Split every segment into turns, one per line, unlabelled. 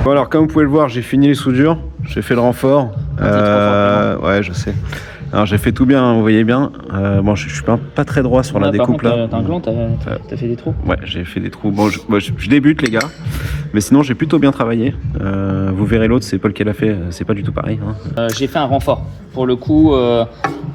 Bon alors comme vous pouvez le voir, j'ai fini les soudures, j'ai fait le renfort. Ouais, je sais. Alors j'ai fait tout bien, hein, vous voyez bien. Bon, je suis pas très droit sur la découpe là.
T'as un gland, t'as fait des trous.
Ouais, j'ai fait des trous. Bon, je débute les gars, mais sinon j'ai plutôt bien travaillé. Vous verrez l'autre, c'est Paul qui l'a fait, c'est pas du tout pareil. Hein.
J'ai fait un renfort. Pour le coup,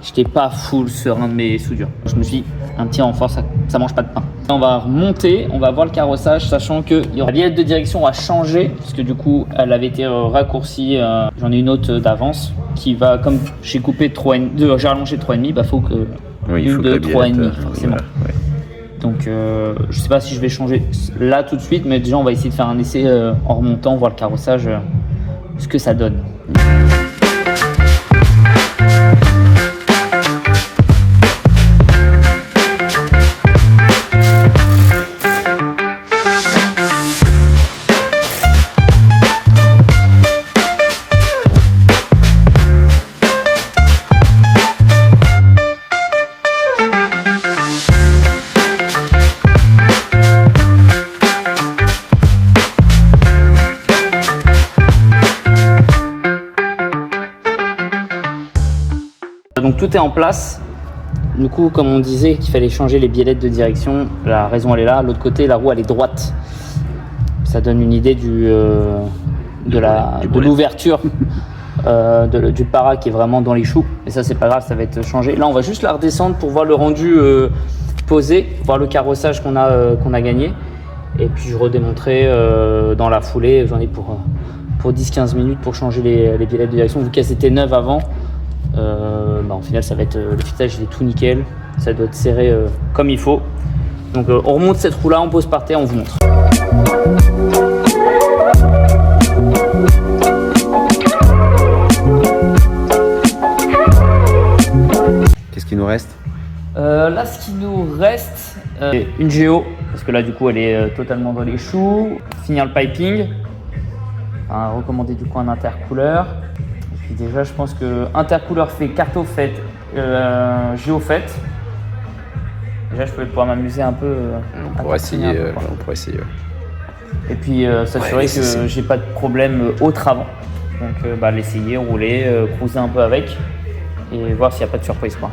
j'étais pas full serein de mes soudures. Je me suis dit, un petit renfort, ça mange pas de pain. On va remonter, on va voir le carrossage, sachant que la biellette de direction a changé, parce que du coup, elle avait été raccourcie. J'en ai une autre d'avance qui va, comme j'ai coupé j'ai rallongé 3,5, bah faut que
Oui, il faut
de
que
3,5 forcément.
Voilà, ouais.
Donc je sais pas si je vais changer là tout de suite, mais déjà on va essayer de faire un essai en remontant, voir le carrossage, ce que ça donne. Donc tout est en place. Du coup, comme on disait qu'il fallait changer les biellettes de direction, la raison elle est là. L'autre côté, la roue elle est droite. Ça donne une idée de l'ouverture du para qui est vraiment dans les choux. Et ça c'est pas grave, ça va être changé. Là on va juste la redescendre pour voir le rendu posé, voir le carrossage qu'on a gagné. Et puis je redémontrerai dans la foulée. J'en ai pour 10-15 minutes pour changer les biellettes de direction. Vu qu'elles étaient neuves avant. Au final ça va être le filetage il est tout nickel, ça doit être serré comme il faut. Donc on remonte cette roue là, on pose par terre, on vous montre.
Qu'est-ce qu'il nous reste?
Là ce qui nous reste, une géo, parce que là du coup elle est totalement dans les choux. Finir le piping, recommander du coup un intercooleur. Puis déjà, je pense que intercooleur fait, carto fait, géo fait. Déjà, je peux pouvoir m'amuser un peu.
On pourrait essayer. Ouais.
Et puis, s'assurer que j'ai pas de problème autre avant. Donc, l'essayer, rouler, cruiser un peu avec et voir s'il n'y a pas de surprise, quoi.